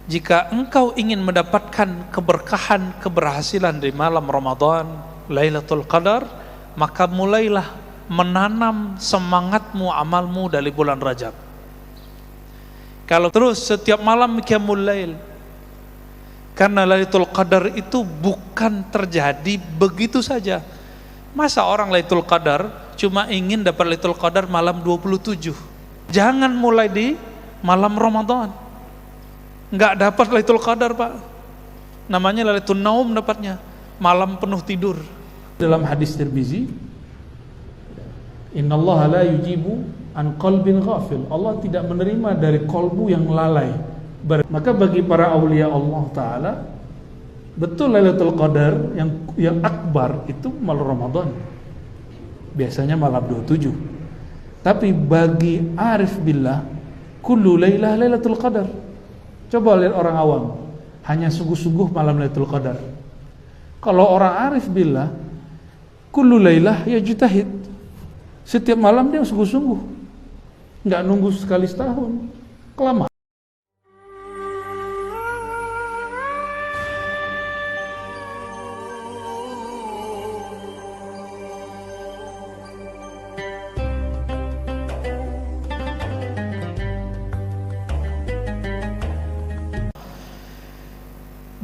jika engkau ingin mendapatkan keberkahan, keberhasilan di malam Ramadan, Lailatul Qadar, maka mulailah menanam semangatmu, amalmu dari bulan Rajab. Kalau terus setiap malam qiyamul lail, karena Lailatul Qadar itu bukan terjadi begitu saja. Masa orang Lailatul Qadar cuma ingin dapat Lailatul Qadar malam 27? Jangan mulai di malam Ramadan. Enggak dapat Lailatul Qadar, Pak. Namanya Lailatul Naum dapatnya, malam penuh tidur. Dalam hadis Tirmizi, innallaha la yujibu an qalbin ghafil. Allah tidak menerima dari kolbu yang lalai. Maka bagi para aulia Allah Ta'ala, betul Lailatul Qadar yang akbar itu malam Ramadan, biasanya malam 27. Tapi bagi arif billah, kullu lailah Lailatul Qadar. Coba lihat orang awam, hanya sungguh-sungguh malam Lailatul Qadar. Kalau orang arif billah, kullu lailah yajtahid. Setiap malam dia sungguh-sungguh, nggak nunggu sekali setahun, kelamaan.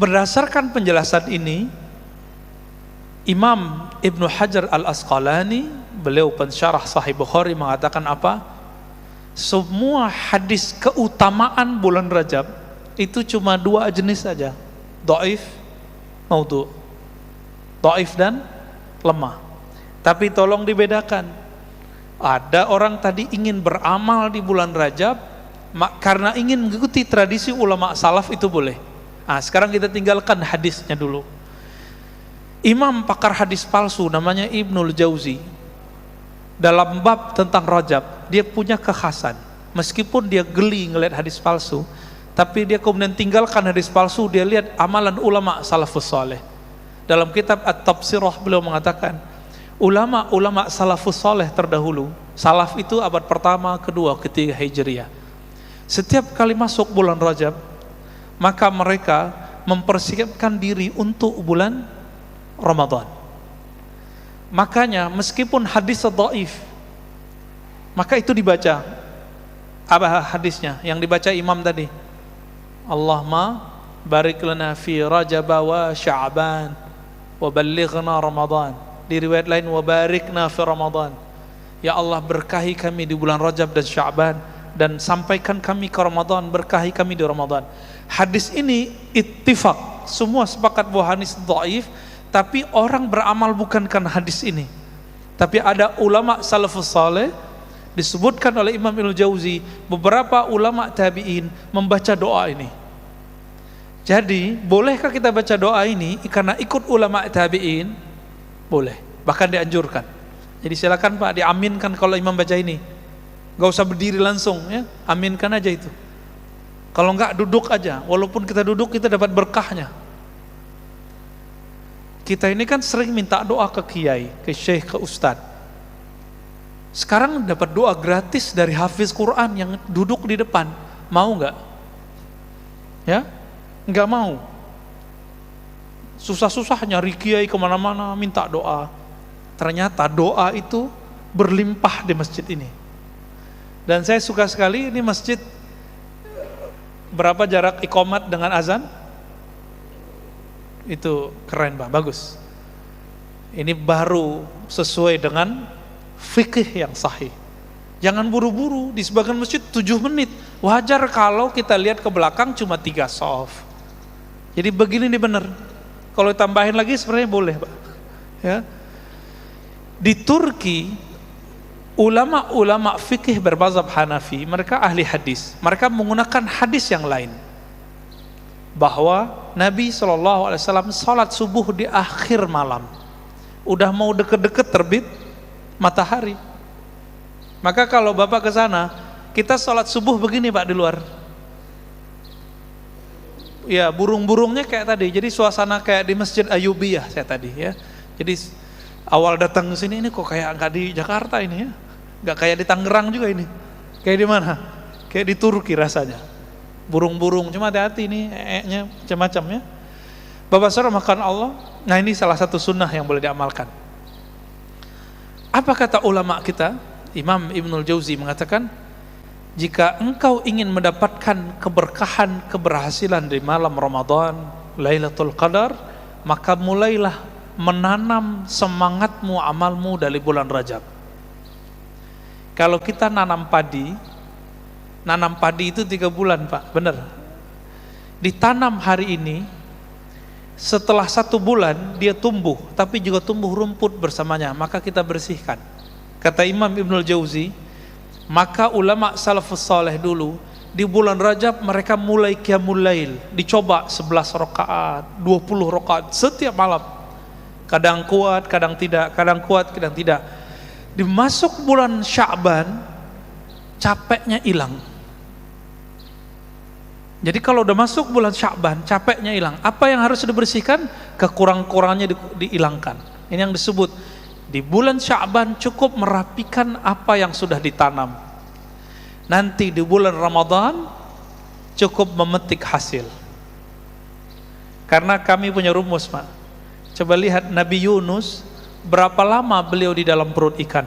Berdasarkan penjelasan ini, Imam Ibnu Hajar Al-Asqalani, beliau pensyarah Sahih Bukhari, mengatakan apa? Semua hadis keutamaan bulan Rajab itu cuma dua jenis saja, dhaif, maudhu. Dhaif dan lemah. Tapi tolong dibedakan. Ada orang tadi ingin beramal di bulan Rajab karena ingin mengikuti tradisi ulama salaf, itu boleh. Nah, sekarang kita tinggalkan hadisnya dulu. Imam pakar hadis palsu namanya Ibnul Jauzi, dalam bab tentang Rajab, dia punya kekhasan. Meskipun dia geli ngelihat hadis palsu, tapi dia kemudian tinggalkan hadis palsu, dia lihat amalan ulama salafus saleh. Dalam kitab At-Tabsirah beliau mengatakan, ulama-ulama salafus saleh terdahulu, salaf itu abad pertama, kedua, ketiga Hijriah, setiap kali masuk bulan Rajab, maka mereka mempersiapkan diri untuk bulan Ramadan. Makanya meskipun hadis dhaif, maka itu dibaca. Apa hadisnya yang dibaca imam tadi? Allahumma barik lana fi Rajab wa Sya'ban wa ballighna Ramadan. Di riwayat lain wa barikna fi Ramadan. Ya Allah, berkahi kami di bulan Rajab dan Sya'ban, dan sampaikan kami ke Ramadan, berkahi kami di Ramadan. Hadis ini ittifaq, semua sepakat bahwa hadis dhaif, tapi orang beramal bukan karena hadis ini. Tapi ada ulama salafus saleh, disebutkan oleh Imam Ibnul Jauzi, beberapa ulama tabi'in membaca doa ini. Jadi, bolehkah kita baca doa ini karena ikut ulama tabi'in? Boleh, bahkan dianjurkan. Jadi silakan Pak, diaminkan kalau imam baca ini. Gak usah berdiri langsung ya, aminkan aja itu. Kalau enggak duduk aja, walaupun kita duduk kita dapat berkahnya. Kita ini kan sering minta doa ke kiai, ke syekh, ke ustadz. Sekarang dapat doa gratis dari hafiz Quran yang duduk di depan. Mau enggak? Ya? Enggak mau. Susah-susah nyari kiai kemana-mana minta doa. Ternyata doa itu berlimpah di masjid ini. Dan saya suka sekali, ini masjid berapa jarak iqamat dengan azan? Itu keren Pak, bagus. Ini baru sesuai dengan fikih yang sahih. Jangan buru-buru, di sebagian masjid 7 menit. Wajar kalau kita lihat ke belakang cuma 3 shaf. Jadi begini nih benar. Kalau tambahin lagi sebenarnya boleh Pak. Ya. Di Turki, ulama-ulama fikih bermazhab Hanafi, mereka ahli hadis, mereka menggunakan hadis yang lain, bahwa Nabi SAW salat subuh di akhir malam, udah mau deket-deket terbit matahari. Maka kalau Bapak ke sana, kita salat subuh begini Pak di luar. Ya, burung-burungnya kayak tadi. Jadi suasana kayak di Masjid Ayyubiyah saya tadi ya. Jadi awal datang ke sini, ini kok kayak nggak di Jakarta ini ya. Nggak kayak di Tangerang juga ini. Kayak di mana? Kayak di Turki rasanya. burung-burung, cuma hati-hati nih nya macam-macam ya. Bapak saudara makan Allah. Nah, ini salah satu sunnah yang boleh diamalkan. Apa kata ulama kita? Imam Ibnul Jauzi mengatakan, jika engkau ingin mendapatkan keberkahan, keberhasilan di malam Ramadan, Lailatul Qadar, maka mulailah menanam semangatmu, amalmu dari bulan Rajab. Kalau kita nanam padi itu 3 bulan Pak, benar. Ditanam hari ini, setelah 1 bulan dia tumbuh, tapi juga tumbuh rumput bersamanya, maka kita bersihkan. Kata Imam Ibnul Jauzi, maka ulama salafus saleh dulu di bulan Rajab mereka mulai qiyamul lail, dicoba 11 rakaat, 20 rakaat setiap malam. Kadang kuat, kadang tidak, kadang kuat, kadang tidak. Dimasuk bulan Sya'ban, capeknya hilang. Jadi kalau udah masuk bulan Sya'ban, capeknya hilang. Apa yang harus dibersihkan? Kekurang-kurangannya dihilangkan. Ini yang disebut di bulan Sya'ban cukup merapikan apa yang sudah ditanam. Nanti di bulan Ramadan cukup memetik hasil. Karena kami punya rumus, Pak. Coba lihat Nabi Yunus, berapa lama beliau di dalam perut ikan?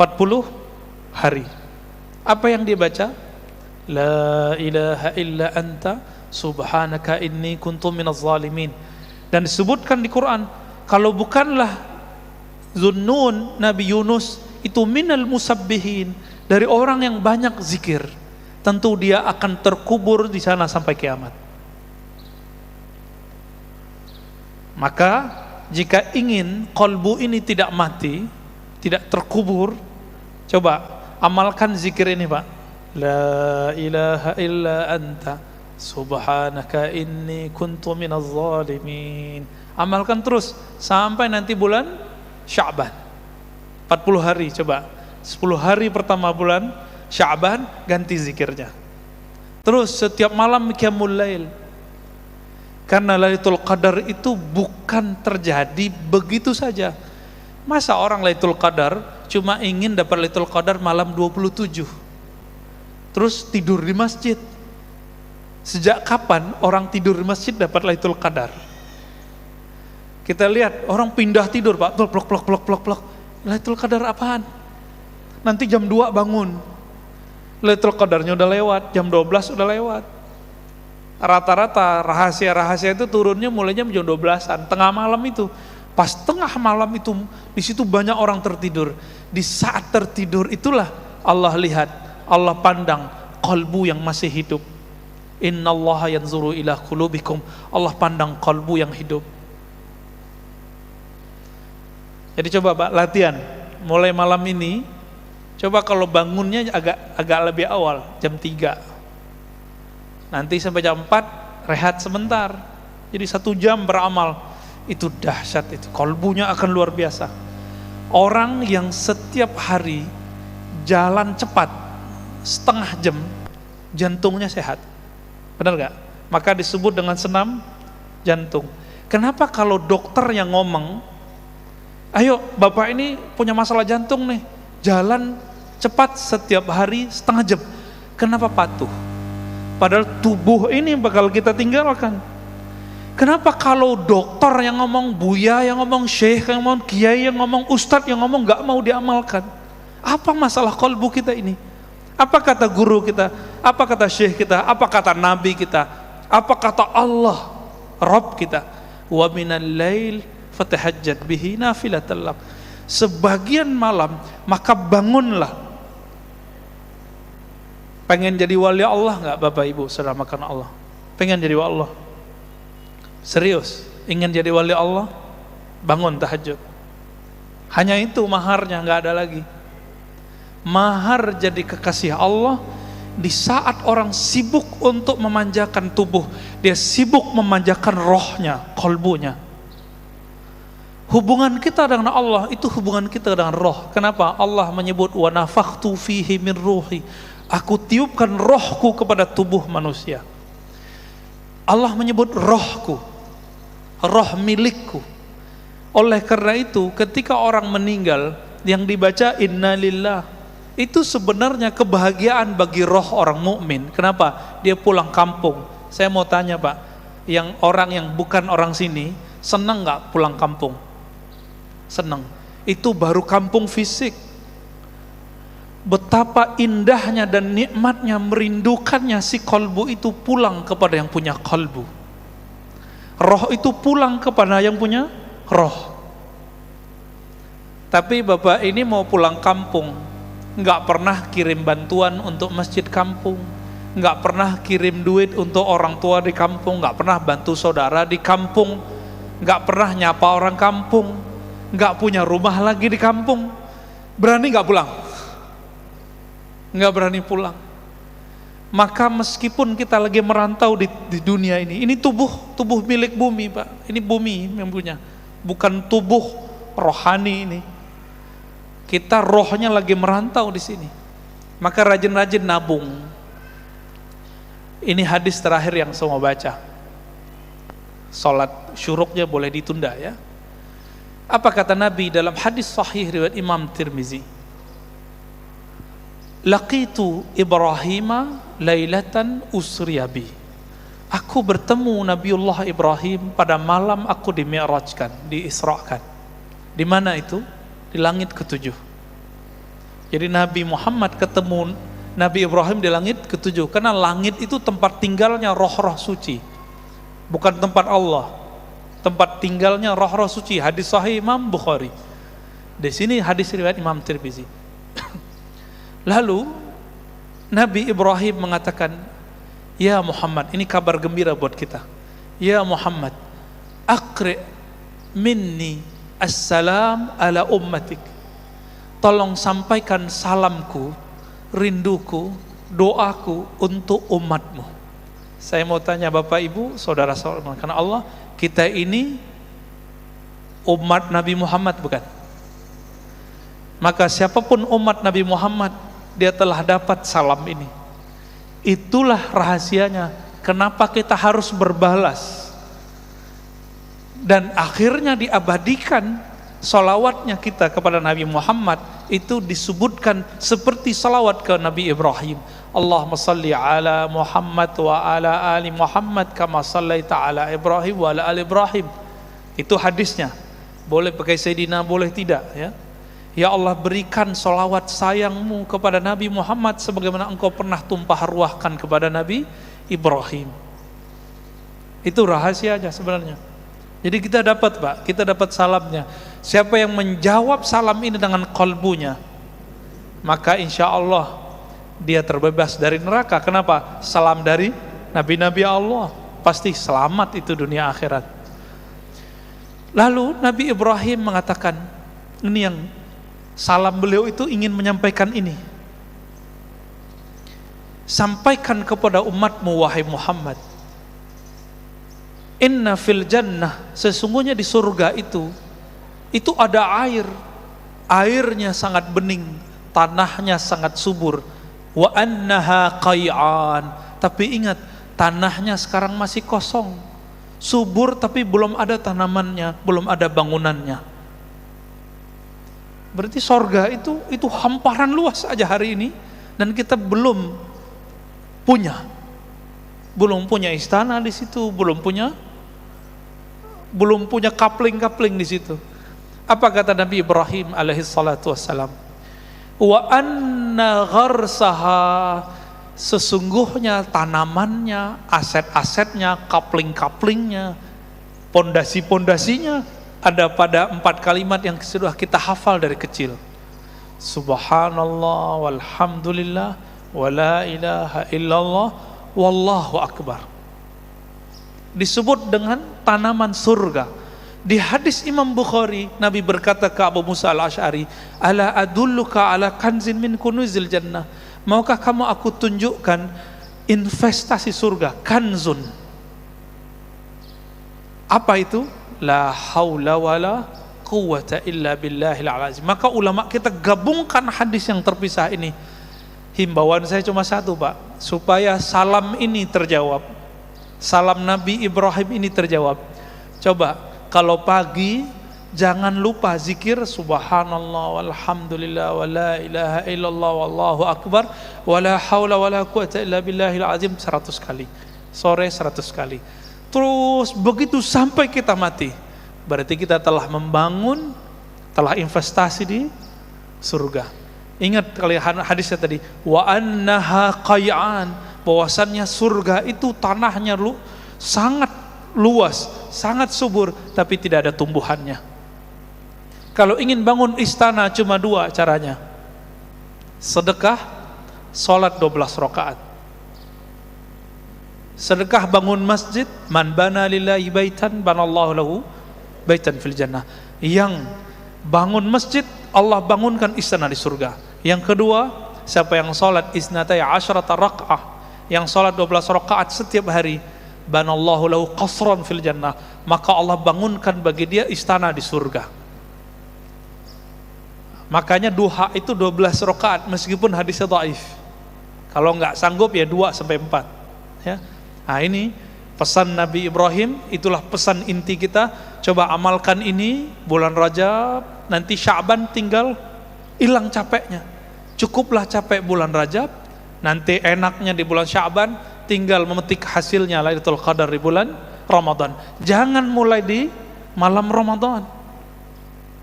40 hari. Apa yang dia baca? La ilaha illa anta subhanaka inni kuntu minaz zalimin. Dan disebutkan di Quran, kalau bukanlah Zunnun Nabi Yunus itu minal musabbihin, dari orang yang banyak zikir, tentu dia akan terkubur di sana sampai kiamat. Maka jika ingin kolbu ini tidak mati, tidak terkubur, coba amalkan zikir ini, Pak. La ilaha illa anta subhanaka inni kuntu minaz zalimin. Amalkan terus sampai nanti bulan Sya'ban, 40 hari. Coba 10 hari pertama bulan Sya'ban ganti zikirnya. Terus setiap malam qiyamul lail. Karena Lailatul Qadar itu bukan terjadi begitu saja. Masa orang Lailatul Qadar cuma ingin dapat Lailatul Qadar malam 27 terus tidur di masjid? Sejak kapan orang tidur di masjid dapat Lailatul Qadar? Kita lihat orang pindah tidur, Pak, plok. Lailatul Qadar apaan? Nanti jam 2 bangun, Lailatul Qadarnya udah lewat, jam 12 udah lewat. Rata-rata rahasia-rahasia itu turunnya mulainya jam 12-an, tengah malam itu. Pas tengah malam itu, di situ banyak orang tertidur. Di saat tertidur itulah Allah lihat, Allah pandang qalbu yang masih hidup. Innallaha yanzuru ila qulubikum. Allah pandang qalbu yang hidup. Jadi coba, Pak, latihan mulai malam ini. Coba kalau bangunnya agak lebih awal, jam 3. Nanti sampai jam 4 rehat sebentar. Jadi 1 jam beramal. Itu dahsyat itu. Qalbunya akan luar biasa. Orang yang setiap hari jalan cepat setengah jam, jantungnya sehat. Benar gak? Maka disebut dengan senam jantung. Kenapa kalau dokter yang ngomong, ayo bapak ini punya masalah jantung nih, jalan cepat setiap hari setengah jam, kenapa patuh? Padahal tubuh ini bakal kita tinggalkan. Kenapa kalau dokter yang ngomong, buya yang ngomong, syekh yang ngomong, kiai yang ngomong, ustadz yang ngomong gak mau diamalkan? Apa masalah qalbu kita ini? Apa kata guru kita? Apa kata syekh kita? Apa kata nabi kita? Apa kata Allah Rabb kita? Wa minal lail fatahajjat bihi nafilatan lak. Sebagian malam maka bangunlah. Pengen jadi wali Allah nggak, Bapak Ibu saudara makan Allah? Pengen jadi wali Allah? Serius ingin jadi wali Allah? Bangun tahajud. Hanya itu maharnya, nggak ada lagi. Mahar jadi kekasih Allah di saat orang sibuk untuk memanjakan tubuh, dia sibuk memanjakan rohnya, qalbunya. Hubungan kita dengan Allah itu hubungan kita dengan roh. Kenapa? Allah menyebut wa nafakhtu fihi min ruhi. Aku tiupkan rohku kepada tubuh manusia. Allah menyebut rohku, roh milikku. Oleh karena itu ketika orang meninggal yang dibaca innalillah Itu sebenarnya kebahagiaan bagi roh orang mukmin. Kenapa? Dia pulang kampung. Saya mau tanya Pak, yang orang yang bukan orang sini, senang nggak pulang kampung? Senang. Itu baru kampung fisik. Betapa indahnya dan nikmatnya, merindukannya si kolbu itu pulang kepada yang punya kolbu. Roh itu pulang kepada yang punya roh. Tapi bapak ini mau pulang kampung, nggak pernah kirim bantuan untuk masjid kampung, nggak pernah kirim duit untuk orang tua di kampung, nggak pernah bantu saudara di kampung, nggak pernah nyapa orang kampung, nggak punya rumah lagi di kampung, berani nggak pulang? Nggak berani pulang. Maka meskipun kita lagi merantau di dunia ini tubuh milik bumi Pak, ini bumi yang punya, bukan tubuh rohani ini. Kita rohnya lagi merantau di sini. Maka rajin-rajin nabung. Ini hadis terakhir yang saya mau baca. Salat syuruknya boleh ditunda ya. Apa kata Nabi dalam hadis sahih riwayat Imam Tirmizi? Laqitu Ibrahima lailatan usriyabi. Aku bertemu Nabiullah Ibrahim pada malam aku dimi'rajkan, diisrakan. Di mana itu? Di langit ketujuh. Jadi Nabi Muhammad ketemu Nabi Ibrahim di langit ketujuh, karena langit itu tempat tinggalnya roh-roh suci, bukan tempat Allah, tempat tinggalnya roh-roh suci. Hadis sahih Imam Bukhari. Di sini hadis riwayat Imam Tirmizi. Lalu Nabi Ibrahim mengatakan, ya Muhammad, ini kabar gembira buat kita. Ya Muhammad, aqri minni assalam ala ummatik. Tolong sampaikan salamku, rinduku, doaku untuk umatmu. Saya mau tanya Bapak Ibu, saudara-saudara, karena Allah, kita ini umat Nabi Muhammad bukan? Maka siapapun umat Nabi Muhammad, dia telah dapat salam ini. Itulah rahasianya kenapa kita harus berbalas. Dan akhirnya diabadikan salawatnya kita kepada Nabi Muhammad, itu disebutkan seperti salawat ke Nabi Ibrahim. Allahumma salli ala Muhammad wa ala ali Muhammad kama sallaita ala Ibrahim wa ala ali Ibrahim. Itu hadisnya. Boleh pakai Sayyidina, boleh tidak ya. Ya Allah, berikan salawat sayangmu kepada Nabi Muhammad sebagaimana engkau pernah tumpah ruahkan kepada Nabi Ibrahim. Itu rahasianya sebenarnya. Jadi kita dapat Pak, kita dapat salamnya. Siapa yang menjawab salam ini dengan kalbunya, maka insya Allah dia terbebas dari neraka. Kenapa? Salam dari Nabi-Nabi Allah, pasti selamat itu dunia akhirat. Lalu Nabi Ibrahim mengatakan, ini yang salam beliau itu ingin menyampaikan ini. Sampaikan kepada umatmu wahai Muhammad, inna fil jannah, sesungguhnya di surga itu ada air. Airnya sangat bening, tanahnya sangat subur. Wa annaha qay'an, tapi ingat, tanahnya sekarang masih kosong. Subur tapi belum ada tanamannya, belum ada bangunannya. Berarti surga itu hamparan luas aja hari ini, dan kita belum punya istana di situ, belum punya kapling di situ. Apa kata Nabi Ibrahim alaihi salatu wassalam? Wa anna gharsaha, sesungguhnya tanamannya, aset-asetnya, kapling-kaplingnya, pondasi-pondasinya ada pada 4 kalimat yang sudah kita hafal dari kecil. Subhanallah walhamdulillah wa la ilaha illallah wallahu akbar. Disebut dengan tanaman surga. Di hadis Imam Bukhari, Nabi berkata ke Abu Musa al-Asy'ari, ala adulluka ala kanzin min kunuzil jannah, maukah kamu aku tunjukkan investasi surga, kanzun. Apa itu? La haula wala quwwata illa billahil azim. Maka ulama kita gabungkan hadis yang terpisah ini. Himbauan saya cuma satu Pak, supaya salam ini terjawab, salam Nabi Ibrahim ini terjawab. Coba kalau pagi Jangan lupa zikir subhanallah walhamdulillah wa la ilaha illallah wallahu akbar wa la haula wa la quwata illa billahil azim 100 kali. Sore 100 kali. Terus begitu sampai kita mati. Berarti kita telah membangun, telah investasi di surga. Ingat kali hadisnya tadi, wa annaha qay'an, bahwasannya surga itu tanahnya sangat luas, sangat subur, tapi tidak ada tumbuhannya. Kalau ingin bangun istana cuma 2 caranya. Sedekah, salat 12 rakaat. Sedekah bangun masjid, man bana lillahi baitan banallahu lahu baitan fil jannah. Yang bangun masjid, Allah bangunkan istana di surga. Yang kedua, siapa yang salat isnatai asyrata raq'ah, yang salat 12 rakaat setiap hari, banallahu lahu qasran fil jannah, maka Allah bangunkan bagi dia istana di surga. Makanya duha itu 12 rakaat meskipun hadisnya dhaif. Kalau enggak sanggup ya 2 sampai 4 ya. Nah ini pesan Nabi Ibrahim, itulah pesan inti kita. Coba amalkan ini bulan Rajab, nanti Sya'ban tinggal hilang capeknya. Cukuplah capek bulan Rajab, nanti enaknya di bulan Sya'ban tinggal memetik hasilnya Lailatul Qadar di bulan Ramadan. Jangan mulai di malam Ramadan.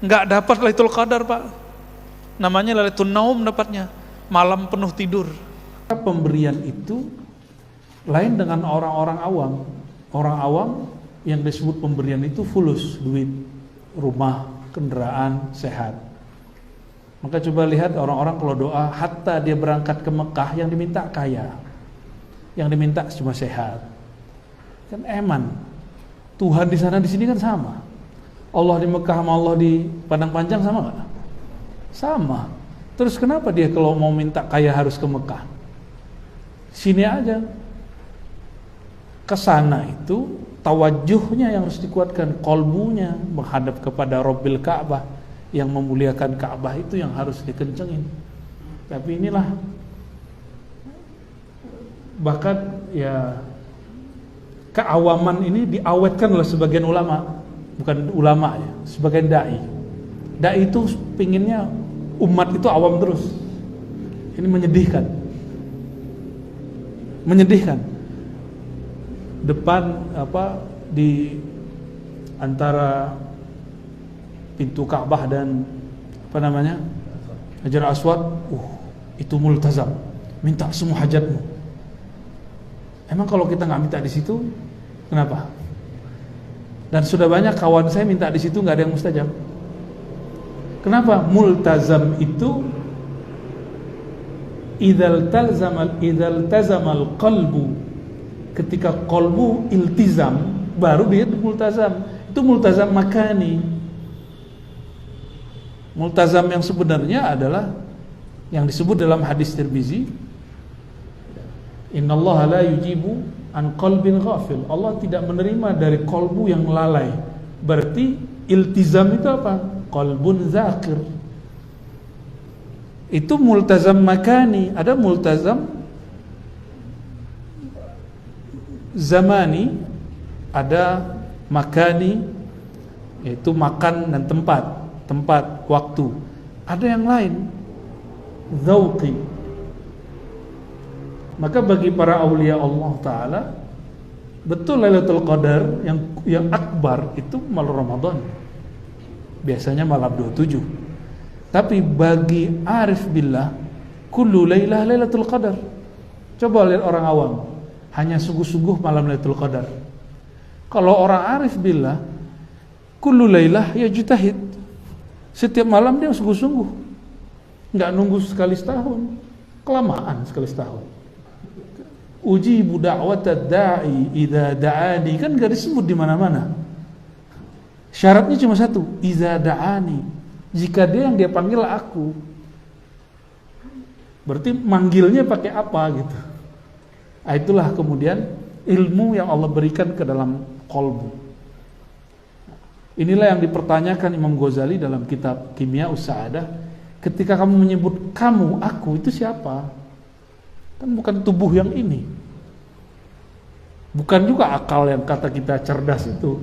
Enggak dapat Lailatul Qadar, Pak. Namanya Lailatul Naum dapatnya, malam penuh tidur. Pemberian itu lain dengan orang-orang awam. Orang awam yang disebut pemberian itu fulus, duit, rumah, kendaraan, sehat. Maka coba lihat orang-orang kalau doa, hatta dia berangkat ke Mekah yang diminta kaya, yang diminta cuma sehat. Kan eman. Tuhan di sana di sini kan sama. Allah di Mekah sama Allah di Padang Panjang sama nggak? Sama. Terus kenapa dia kalau mau minta kaya harus ke Mekah? Sini aja. Kesana itu tawajuhnya yang harus dikuatkan, kolbunya menghadap kepada Rabbil Ka'bah, yang memuliakan Ka'bah itu yang harus dikencengin. Tapi inilah, bahkan ya keawaman ini diawetkan oleh sebagian ulama, bukan ulama ya, sebagian dai. Dai itu pinginnya umat itu awam terus. Ini menyedihkan. Menyedihkan. Depan di antara pintu Ka'bah dan Hajar Aswad, itu multazam. Minta semua hajatmu. Emang kalau kita nggak minta di situ, kenapa? Dan sudah banyak kawan saya minta di situ nggak ada yang mustajab. Kenapa? Multazam itu idzal tazamal qalbu, ketika qalbu iltizam baru dia multazam. Itu multazam makani. Multazam yang sebenarnya adalah yang disebut dalam hadis Tirmizi, innallaha la yujibu an qalbin ghafil. Allah tidak menerima dari qalbu yang lalai. Berarti iltizam itu apa? Qalbun zakir. Itu multazam makani. Ada multazam zamani, ada makani, yaitu makan dan tempat, waktu. Ada yang lain, dzauqi. Maka bagi para aulia Allah Ta'ala, betul Lailatul Qadar yang akbar itu malam Ramadan, biasanya malam 27. Tapi bagi arif billah, kullu lailah Lailatul Qadar. Coba lihat orang awam, hanya sungguh-sungguh malam Lailatul Qadar. Kalau orang arif billah, kullu lailah yajtahid. Setiap malam dia sungguh-sungguh, nggak nunggu sekali setahun, kelamaan sekali setahun. Ujibu da'watad da'i idza da'ani, kan enggak disebut di mana-mana. Syaratnya cuma satu, idza da'ani. Jika dia yang dia panggil aku. Berarti manggilnya pakai apa gitu. Nah, itulah kemudian ilmu yang Allah berikan ke dalam qalbu. Inilah yang dipertanyakan Imam Ghazali dalam kitab Kimia Us-Sa'adah. Ketika kamu menyebut kamu, aku, itu siapa? Kan bukan tubuh yang ini, bukan juga akal yang kata kita cerdas itu.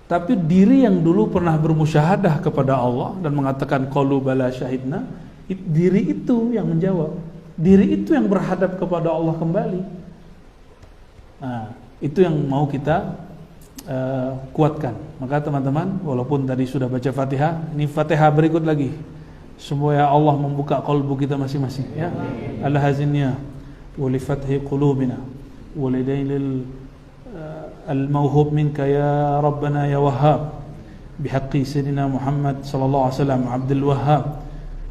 Tapi diri yang dulu pernah bermusyahadah kepada Allah dan mengatakan qalu bala syahidna, diri itu yang menjawab. Diri itu yang berhadap kepada Allah kembali. Nah, itu yang mau kita kuatkan. Maka teman-teman, walaupun tadi sudah baca Fatihah, ini Fatihah berikut lagi. Semua ya Allah membuka qalbu kita masing-masing ya. Al-hazinnya wa li fathi qulubina wa lidailil الموهوب منك يا ربنا يا وهاب بحق سيدنا محمد صلى الله عليه وسلم عبد الوهاب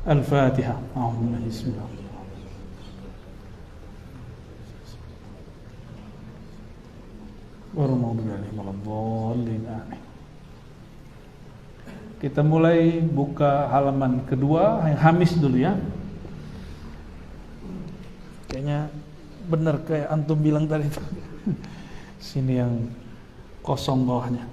الفاتحة أعوذ بالله بسم الله والمغضوب عليهم ولا الضالين آمين. Kita mulai buka halaman kedua, yang Hamis dulu ya. Kayaknya benar kayak antum bilang tadi itu. Sini yang kosong bawahnya.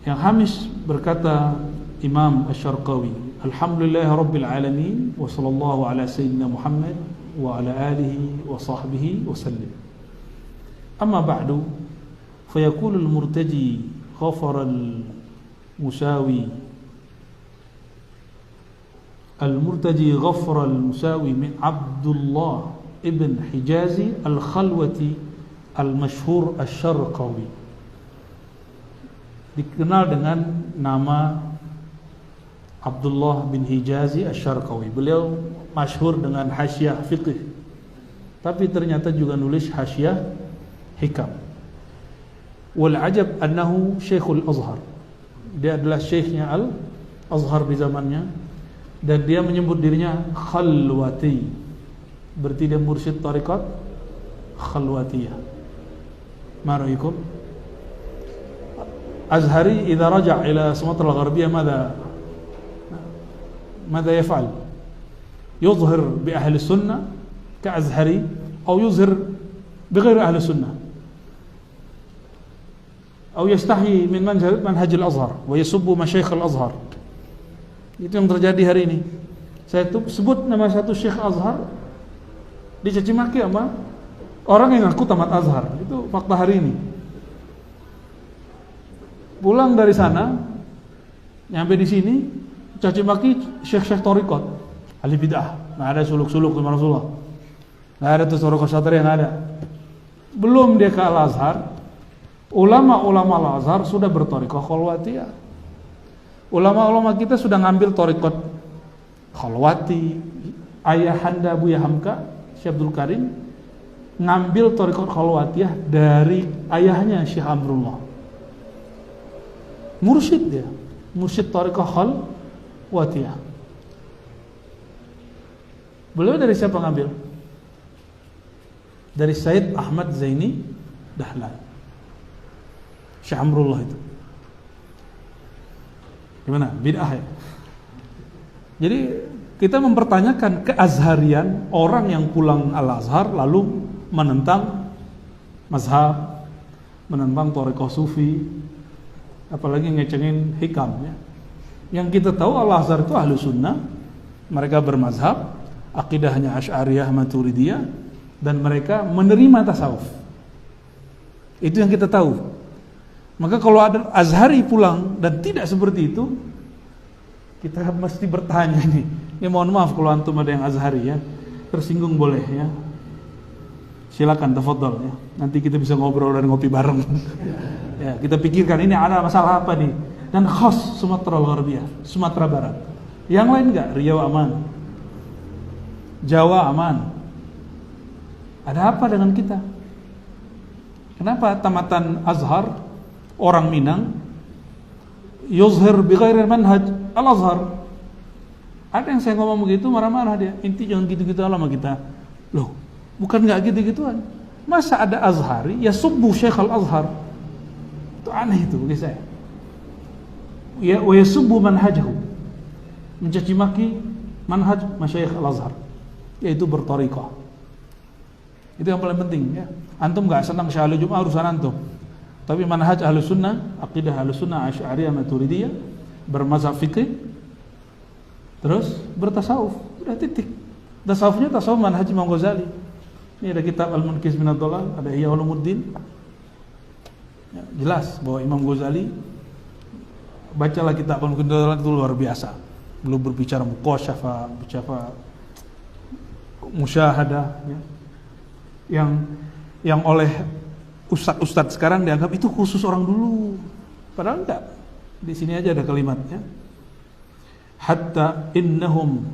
Yang Hamis berkata Imam Asy-Syarqawi, Alhamdulillah Rabbil Alamin wa sallallahu ala Sayyidina Muhammad wa ala alihi wa sahbihi wa sallim. Amma ba'du, fayaqulu al-murtaji ghafara al-musawi ghafara al-musawi min Abdullah Ibn Hijazi Al-Khalwati Al-Mashhur Asy-Syarqawi, dikenal dengan nama Abdullah bin Hijazi Asy-Syarqawi. Beliau masyhur dengan hasyiah fiqh, tapi ternyata juga nulis hasyiah hikam. Wal ajab annahu Syekhul Azhar. Dia adalah syekhnya Al-Azhar di zamannya, dan dia menyebut dirinya Khalwati. Berarti dia mursyid tariqat khalwatiyah. Ma ra'aykum? Azhari idza raja' ila Sumatra al-Gharbiyah ماذا يفعل؟ يظهر بأهل السنة كأزهري أو يظهر بغير أهل السنة أو يستحي من منهج الأزهر ويسب مشايخ الأزهر. Itu yang terjadi hari ini. Saya sebut nama satu syekh Azhar, dicaci maki sama orang yang ngaku tamat Azhar. Itu fakta hari ini. Pulang dari sana, nyampe di sini, caci maki syekh-syekh thariqat, ahli bid'ah. Nggak ada suluk-suluk sama Rasulullah. Nggak ada tuh thariqat syatria, nggak ada. Belum dia ke Al-Azhar, ulama-ulama Al-Azhar sudah berthariqah khalwatiyah. Ulama-ulama kita sudah ngambil thariqat khalwati. Ayahanda Buya Hamka Syekh Abdul Karim ngambil thariqat khalwatiyah dari ayahnya Syekh Amrullah. Mursyid dia, mursyid thariqah khalwatiyah. Beliau dari siapa ngambil? Dari Said Ahmad Zaini Dahlan, Syekh Amrullah itu. Gimana? Bid'ah ya? Jadi kita mempertanyakan keazharian orang yang pulang Al-Azhar lalu menentang mazhab, menentang thariqah sufi, apalagi ngecengin hikam ya. Yang kita tahu Al-Azhar itu ahlu sunnah, mereka bermazhab, akidahnya Asy'ariyah Maturidiyah, dan mereka menerima tasawuf. Itu yang kita tahu. Maka kalau ada Azhari pulang dan tidak seperti itu, kita mesti bertanya nih. Ya mohon maaf kalau antum ada yang Azhari ya, tersinggung boleh ya. Silakan tafadhol ya. Nanti kita bisa ngobrol dan ngopi bareng. Ya, kita pikirkan ini ada masalah apa nih. Dan khas Sumatera Gharbiyah, Sumatera Barat. Yang lain enggak? Riau aman. Jawa aman. Ada apa dengan kita? Kenapa tamatan Azhar orang Minang yuzhir bi ghairi manhaj Al-Azhar? Ada yang saya ngomong begitu marah-marah dia. Inti jangan gitu-gitu sama kita. Loh, bukan enggak gitu-gituan. Masa ada Azhari ya subbu Syekh Al-Azhar? Itu aneh itu bagi saya. Ya wa yasubbu manhajahu. Mencaci maki manhaj masyayikh Al-Azhar, yaitu berthariqah. Itu yang paling penting ya. Antum enggak senang Syahal Jumat urusan antum. Tapi manhaj Ahlus Sunnah, aqidah Ahlus Sunnah Asy'ariyah Maturidiyah, bermazhab fikih, terus bertasawuf. Udah titik. Tasawufnya tasawuf manhaj Imam Ghazali. Ini ada kitab Al-Munqidh min ad-Dhalal, ada Ihya Ulumuddin. Ya, jelas bahwa Imam Ghazali, bacalah kitab Al-Muqaddimat itu luar biasa. Belum berbicara muqasyafah, bicara musyahadah, ya. Yang oleh ustadz sekarang dianggap itu khusus orang dulu. Padahal enggak. Di sini aja ada kalimatnya. Hatta innahum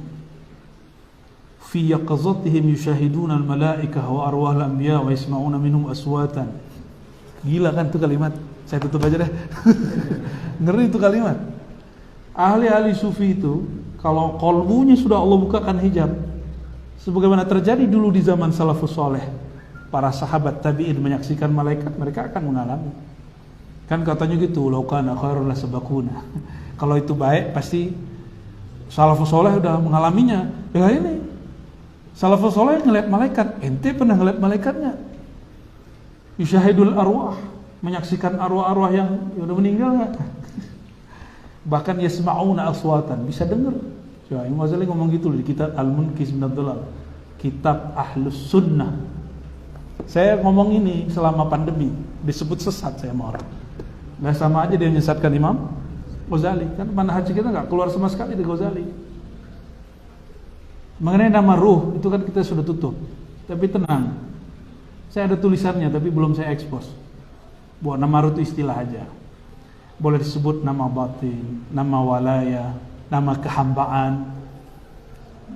fi yaqazatihim yushahiduna al-malaikah wa arwah al-anbiya wa yasma'una minhum aswatan. Gila kan itu kalimat? Saya tutup aja deh. Ngeri itu kalimat. Ahli-ahli sufi itu kalau qalbunya sudah Allah bukakan hijab, sebagaimana terjadi dulu di zaman salafus saleh, para sahabat tabi'in menyaksikan malaikat, mereka akan mengalami. Kan katanya gitu, law kana khairun lasabaquna. Kalau itu baik pasti salafus saleh udah mengalaminya. Ya ini salafus saleh ngeliat malaikat, ente pernah ngeliat malaikatnya? Yusyahidul arwah, menyaksikan arwah-arwah yang udah meninggal enggak? Bahkan yasma'una aswatan, bisa dengar. Ya, Imam Ghazali ngomong gitu di kitab Al-Munqidh min ad-Dhalal, kitab Ahlus Sunnah. Saya ngomong ini selama pandemi, disebut sesat saya sama orang. Nah, sama aja dia menyesatkan Imam Ghazali. Kan manhaj kita enggak keluar sama sekali dari Ghazali. Mengenai nama ruh, itu kan kita sudah tutup. Tapi tenang, saya ada tulisannya tapi belum saya expose. Bahwa nama ruh itu istilah aja. Boleh disebut nama batin, nama walaya, nama kehambaan,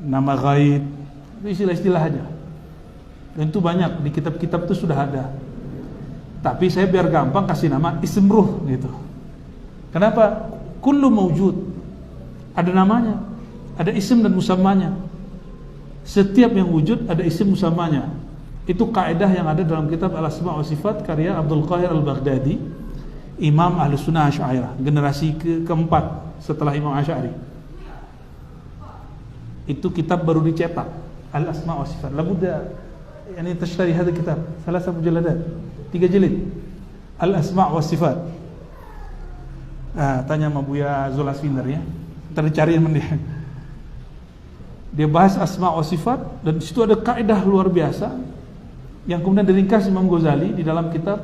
nama ghaib. Itu istilah-istilah aja. Dan itu banyak di kitab-kitab itu sudah ada. Tapi saya biar gampang kasih nama ism ruh gitu. Kenapa? Kullu mawjud. Ada namanya, ada isim dan musammanya. Setiap yang wujud ada isim musammanya. Itu kaidah yang ada dalam kitab Al-Asma' wa Sifat karya Abdul Qahir Al-Baghdadi, Imam Ahlus Sunnah Asy'ariyah, generasi keempat setelah Imam Asy'ari. Itu kitab baru dicetak, Al-Asma' wa Sifat. Labudda yani tashtari hadha kitab, 3 mujalladat, 3 jilid. Al-Asma' wa Sifat. Tanya sama Buya Zulaswinder ya. Ntar dicariin dia. Dia bahas asma wa sifat dan di situ ada kaidah luar biasa yang kemudian diringkas Imam Ghazali di dalam kitab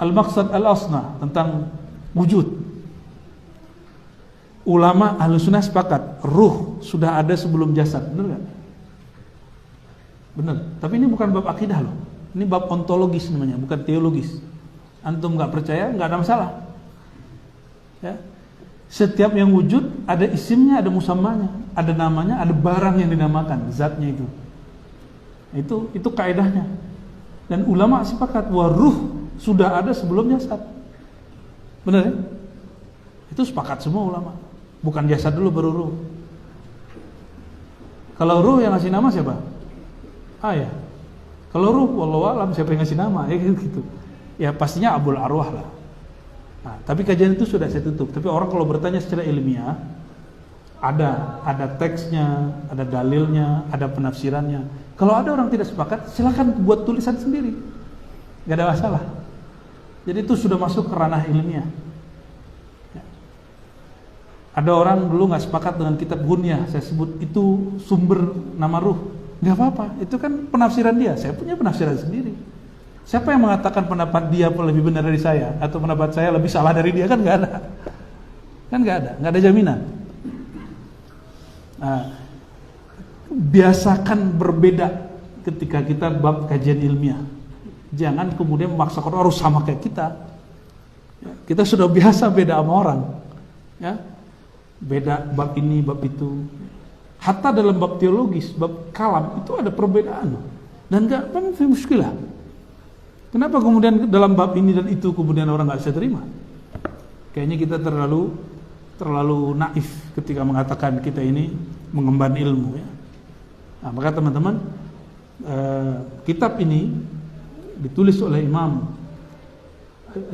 Al-Maqsad Al-Asna tentang wujud. Ulama Ahlussunnah sepakat, ruh sudah ada sebelum jasad, benar enggak? Benar. Tapi ini bukan bab akidah loh. Ini bab ontologis namanya, bukan teologis. Antum enggak percaya, enggak ada masalah. Ya. Setiap yang wujud ada isimnya, ada musammanya, ada namanya, ada barang yang dinamakan, zatnya itu. Itu kaidahnya. Dan ulama sepakat bahwa ruh sudah ada sebelum jasad. Benar ya? Itu sepakat semua ulama. Bukan jasad dulu baru ruh. Kalau ruh yang ngasih nama siapa? Ya. Kalau ruh wallahu alam siapa yang ngasih nama? Ya gitu. Ya pastinya Abul Arwah lah. Nah, tapi kajian itu sudah saya tutup. Tapi orang kalau bertanya secara ilmiah, ada teksnya, ada dalilnya, ada penafsirannya. Kalau ada orang tidak sepakat, silakan buat tulisan sendiri, nggak ada masalah. Jadi itu sudah masuk ke ranah ilmiah. Ya. Ada orang dulu nggak sepakat dengan kitab Ghunyah, saya sebut itu sumber nama ruh, nggak apa-apa. Itu kan penafsiran dia. Saya punya penafsiran sendiri. Siapa yang mengatakan pendapat dia lebih benar dari saya atau pendapat saya lebih salah dari dia? Kan nggak ada. Kan nggak ada jaminan. Nah, biasakan berbeda ketika kita bab kajian ilmiah. Jangan kemudian memaksakan orang harus sama kayak kita. Kita sudah biasa beda sama orang. Ya, beda bab ini, bab itu. Hatta dalam bab teologis, bab kalam itu ada perbedaan. Dan nggak muskilah. Kenapa kemudian dalam bab ini dan itu kemudian orang nggak bisa terima? Kayaknya kita terlalu naif ketika mengatakan kita ini mengemban ilmu ya. Nah, maka teman-teman, kitab ini ditulis oleh Imam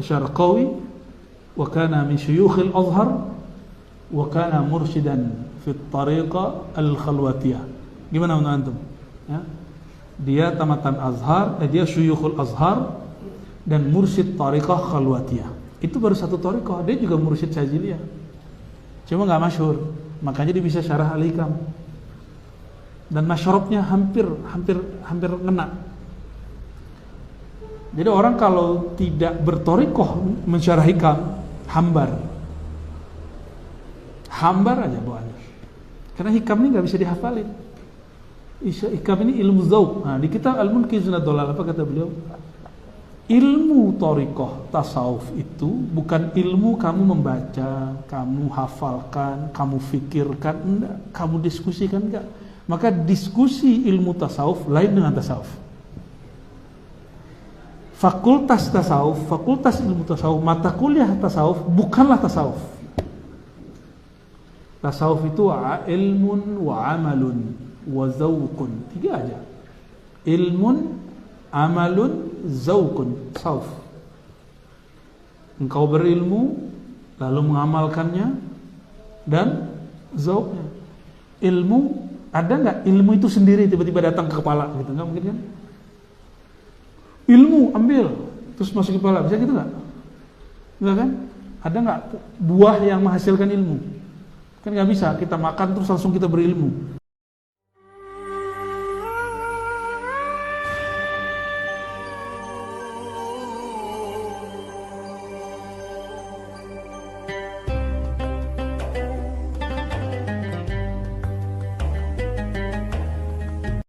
Syarqawi, wa kana min syuyukhil Azhar wa kana mursyidan fi at-tariqah al-khalwatiyah. Gimana menurut antum? Ya. Dia tamatan Azhar, dia syuyukhul Azhar dan mursyid tariqah khalwatiyah. Itu baru satu tariqah, dia juga mursyid Syadziliyah. Cuma enggak masyhur, makanya dia bisa syarah Al-Hikam. Dan masyrabnya hampir ngena. Jadi orang kalau tidak bertorikoh mensyarah hikam, hambar aja bawaannya. Karena hikam ini nggak bisa dihafalin. Hikam ini ilmu zauq. Nah, di kitab Al-Munqidh Dolal apa kata beliau? Ilmu torikoh tasawuf itu bukan ilmu kamu membaca, kamu hafalkan, kamu fikirkan, enggak, kamu diskusikan, enggak. Maka diskusi ilmu tasawuf lain dengan tasawuf. Fakultas tasawuf, fakultas ilmu tasawuf, mata kuliah tasawuf bukanlah tasawuf. Tasawuf itu ilmun wa amalun wa zauqun. 3 aja. Ilmun, amalun, zauqun, tasawuf. Engkau berilmu lalu mengamalkannya dan zauqnya. Ilmu, ada nggak ilmu itu sendiri tiba-tiba datang ke kepala gitu? Nggak mungkin kan? Ilmu ambil terus masuk ke kepala, bisa gitu nggak? Nggak kan? Ada nggak buah yang menghasilkan ilmu? Kan nggak bisa kita makan terus langsung kita berilmu.